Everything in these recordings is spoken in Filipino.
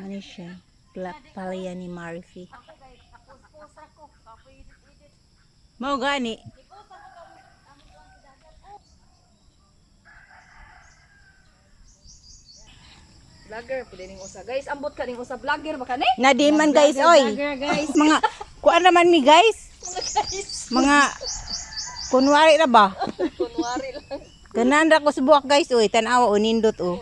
Ano siya? Palaya ni Marfi. Mau gani? Vlogger pwede ning usa. Guys, ambot ka ning usa vlogger baka ni? Nadiman guys, oy. Guys. Mga kuan naman mi guys. Mga kunwari na ba? Kunwari lang. Ganan ra ko subuak guys, oy. Tan-awa o nindot o.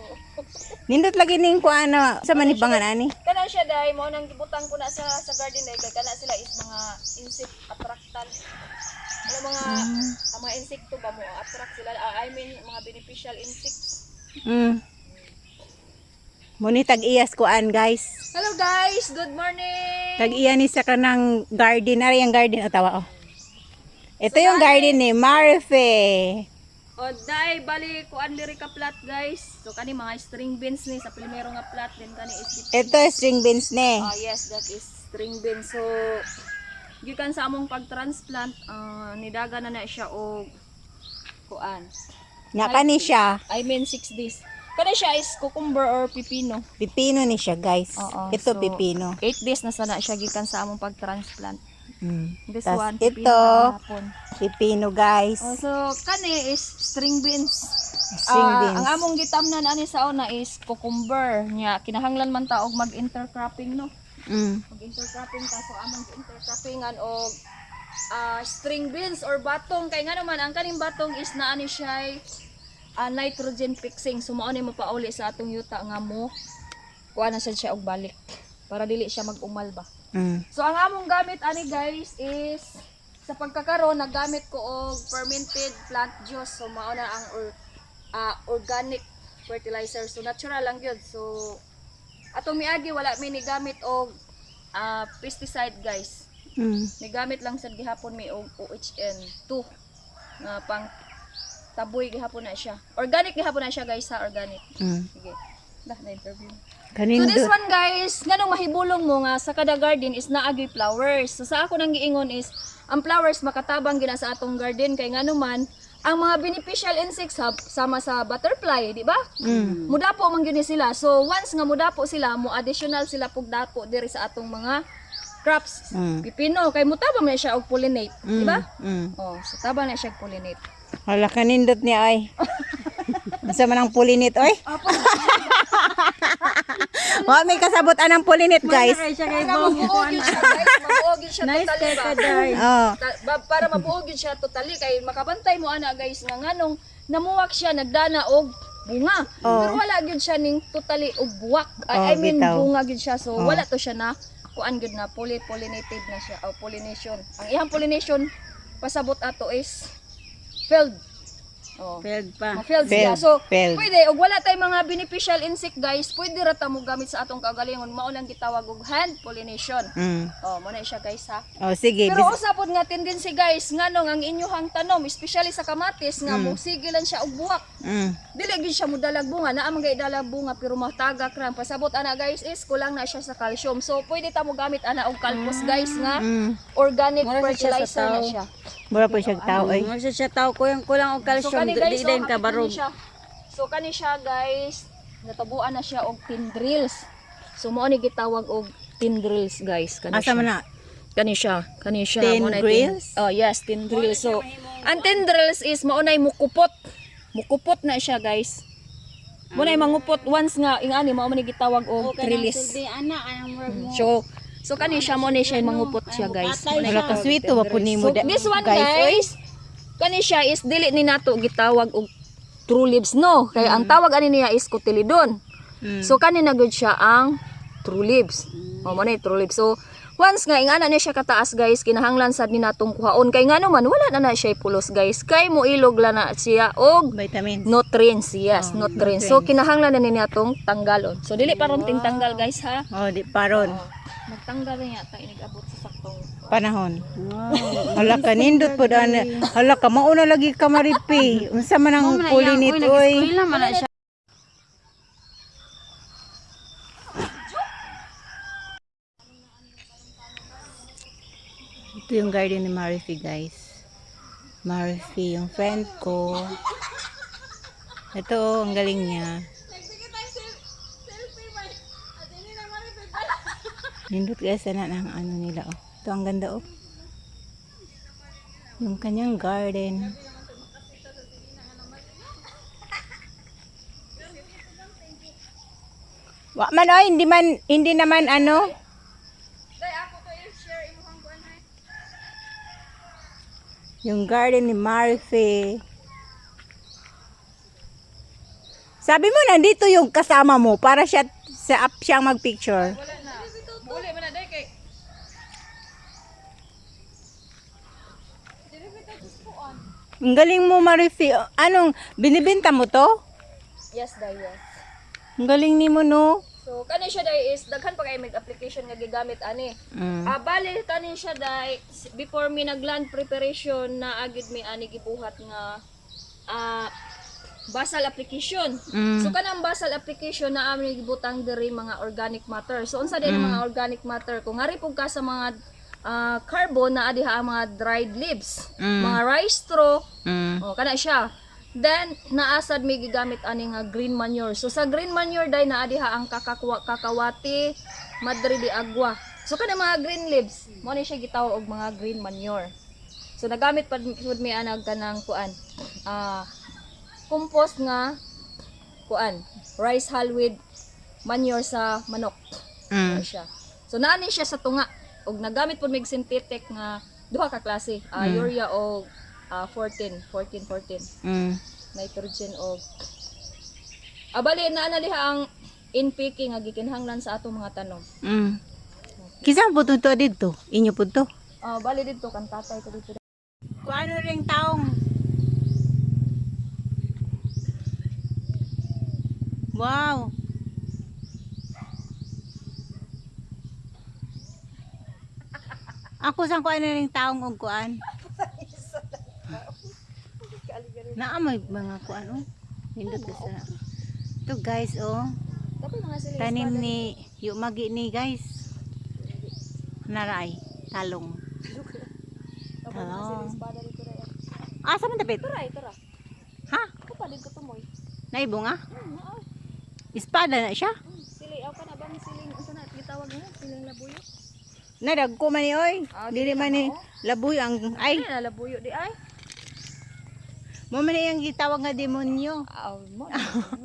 Nindot lagi ning kuan na sa manibangan ani. Kana siya dai mo nang gibutang ko na sa garden dai kay kana sila is mga insect attractant. Wala ang mga insekto ba mo attract sila? I mean mga beneficial insects. Muni tag-iyas kuan guys. Hello guys, good morning. Tag-iya ni sa kanang garden, ari ang garden o tawa oh. Ito yung garden ni Marfe. O dai bali kuan diri ka plat guys. So kani mga string beans ni sa primero nga plat din kani is Ito string beans ni. yes, that is string beans. So gikan sa among pag-transplant, nidaga na siya og kuan. Nya kani siya. I mean 6 days. Kani siya is cucumber or pipino. Pipino ni siya guys. Oo, Ito so, pipino. 8 days na sana siya gikan sa among pag-transplant. This Tas one, ito, pipino hapon. pipino guys. So kani is string beans. String beans. Ang among gitamnan ani sa una is cucumber nya kinahanglan man ta og mag-intercropping no. Mag-intercropping ta so among intercroppingan og string beans or batong kay nga naman ang kaning batong is naani siya nitrogen fixing so mao ni mapauli sa atong yuta nga mo kuha na siya og balik para dili siya mag-umal ba. So ang among gamit ani guys is sa pagkakaroon naggamit ko og fermented plant juice so mao na ang organic fertilizer so natural lang gyud. So atong miagi wala mi ni gamit og pesticide guys. Nigamit lang sad gihapon mi og OHN 2 nga pang taboy gihapon na siya. Organic gihapon na siya guys ha, organic. Sige. Na interview. So this one guys, nganong mahibulong mo nga sa kada garden is naagi flowers. So sa ako nang giingon is ang flowers makatabang gina sa atong garden kay ngano man ang mga beneficial insects sama sa butterfly, di ba? Mudapo man gyud sila. So once nga mudapo sila, mo additional sila pug dapo diri sa atong mga crops. Pipino kay mutaba man siya og pollinate, di ba? Oh, so taba na siya og pollinate. Wala ka nindot niya ay. Masa man ang pulinit oy. Wa may kasabot anang pulinit guys. Mabuogin siya guys, mabuogin siya totally ba? Para mabuogin siya totally kay makabantay mo ana guys nga nganong namuwak siya nagdana og bunga. Pero wala gyud siya ning totally og buwak. I mean bunga gyud siya so wala to siya na kuan gyud na pollinated na siya o pollination. Ang iyang pollination pasabot ato is failed. Failed pa. Failed siya. So, pwede, og wala tayong mga beneficial insect guys, pwede ra ta mo gamit sa atong kagalingon. Mao nang gitawag og hand pollination. Mo na siya guys ha. Sige. Pero usapod nga tendency guys, nganong ang inyong tanom, especially sa kamatis nga mo sigilan siya og buwak. Dili gyud siya mo dalag bunga, naa man gay dalag bunga pero matagak ra. Pasabot ana guys is kulang na siya sa calcium. So, pwede ta mo gamit ana og kalpos guys nga organic fertilizer na siya. Mura po siya tao ay. Mura siya tao ko yung kulang og calcium di din ka barog. So kani siya guys, natabuan na siya og tendrils. So mao ni gitawag og tendrils guys kani. Asa man na? Kani siya Tendrils? Oh yes, tendrils. So ang tendrils is mao nay mukupot. Mukupot na siya guys. Mo nay mangupot once nga ingani mao man ni gitawag og trellis. So kani siya mo ni siya mangupot siya guys. Wala ka sweet ba po nimo So this one guys, kani siya is dili ni nato gitawag og true leaves no. Kay ang tawag ani niya is cotyledon. So kani na gud siya ang true leaves. Mo ni true leaves. So once nga ingana ni siya kataas guys, kinahanglan sad ni natong kuhaon kay ngano man wala na siya pulos guys. Kay mo ilog la na siya og vitamins. Nutrients, yes, nutrients. So kinahanglan na ni natong tanggalon. So dili paron ting tanggal guys ha. Di paron. Nagtanggal niya ta inigabot sa saktong panahon. Hala ka nindot po daan. Hala ka mauna lagi ka maripi. Unsa man ang pulinit oy. Ito yung garden ni Marfi guys. Marfi yung friend ko. Ito ang galing niya. Nindot guys na ng ano nila oh. Ito ang ganda oh. Yung kanyang garden. Wa man oy, hindi naman ano. Day ako to i-share imong kuan hay. Yung garden ni Marife. Sabi mo nandito yung kasama mo para siyang magpicture. Wala na. Muli man na day kay. Dili bitaw just kuan. Ang galing mo Marife. Anong binibenta mo to? Yes, day, yes. Ang galing ni mo no. So kani siya day is daghan pa kay mag application nga gigamit ani. Bali kani siya day before mi nag-land preparation na agid mi ani gibuhat nga basal application. So kanang basal application na amin gibutang diri mga organic matter. So unsa din mga organic matter kung hari pug ka sa mga carbon na adiha ang mga dried leaves, mga rice straw. Oh kana siya. Then naasad mi gigamit ani nga green manure. So sa green manure day naa diha ang kakawati, madre di agwa. So kana mga green leaves, mo ni siya gitawag og mga green manure. So nagamit pud mi anag kanang kuan. Compost nga kuan, rice hull with manure sa manok. Ano siya. So naa ni siya sa tunga og nagamit pud mig synthetic nga duha ka klase, urea o 14. Nitrogen og abali na liha ang NPK nga gikinhanglan sa atong mga tanom. Kisa po to dito? Inyo po to? Bali dito kan tatay ko dito. Kung ano ring taong? Wow! Ako sang kuan ring taong og kuan? Naamoy mga kuan oh. Nindot ka sa. Ito guys oh. Tapos mga sili Tanim ni Yumagi ni guys. Naray, talong. Talong. espada dito ra. Asa man tapit? Ito ra. Ha? Ko pa dito tumoy. Naibunga? Espada na siya? Sili aw kana bang siling unsa na gitawag nga siling labuyo? Nadag ko man ni oy. Dili man ni labuy ang ay. Ay na labuyo di ay. Mo man yang gitawag nga demonyo. Mo.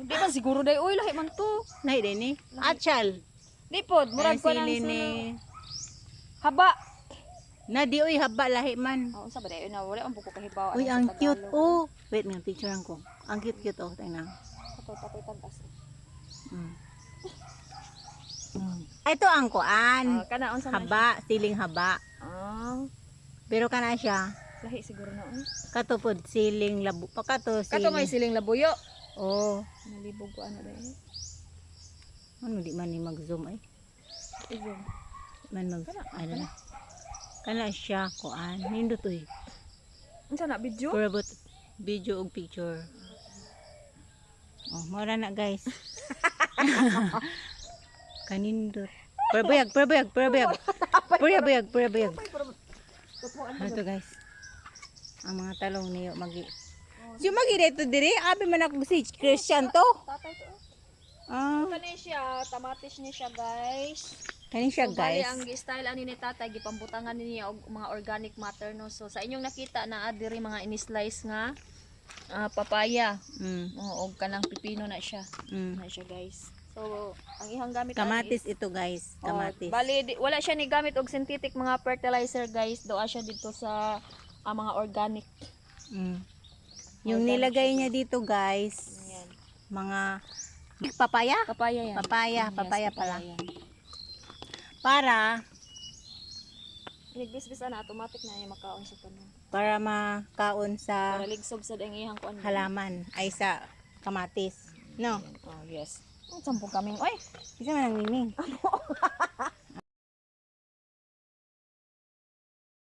Di ba siguro day oy lahi man to. Nay din ni. Atchal. Di pod murag ko nang Sili sulo. ni. Haba. Na di oy haba lahi man. Unsa ba day na wala man buko kahibaw. Uy ang cute oh. Wait nga picturean ko. Ang cute oh tingnan. Tapoy tagas. Ito ang kuan. Kana unsa man? Haba, siling haba. Pero kana siya. Lahi siguro na. Katupod siling labo. Pakato Kato may siling. siling labuyo. Oh. Nalibog ko ana day. Ano di man ni mag-zoom ay. Izom. Man mag ano na. Kana siya kuan. Nindot oy. Unsa na video? Purabot video og picture. Oh, mora na guys. Kanindot. Purabuyag. Ito guys. Ang mga talong niyo magi. Si magi dito diri, abi man ako si Christian to. Tatay to. Kani siya, tamatis ni siya guys. siya So, bali guys. ang style ani ni tatay gipambutangan niya og mga organic matter no. So sa inyong nakita na diri mga ini-slice nga papaya. Og kanang pipino na siya. Na siya guys. So ang ihang gamit Kamatis ito guys, kamatis. Bali wala siya ni gamit og synthetic mga fertilizer guys. Doa siya dito sa mga organic. Yung nilagay niya dito guys, Yan. mga papaya? Papaya yan. Papaya pala. Para Nigbisbis na automatic na yung makaon sa tanom. para makaon sa Para ligsob sa dang ihang kuan. halaman ay sa kamatis. No? Oh, yes. Ang sampung kaming oy. Isa man ang miming.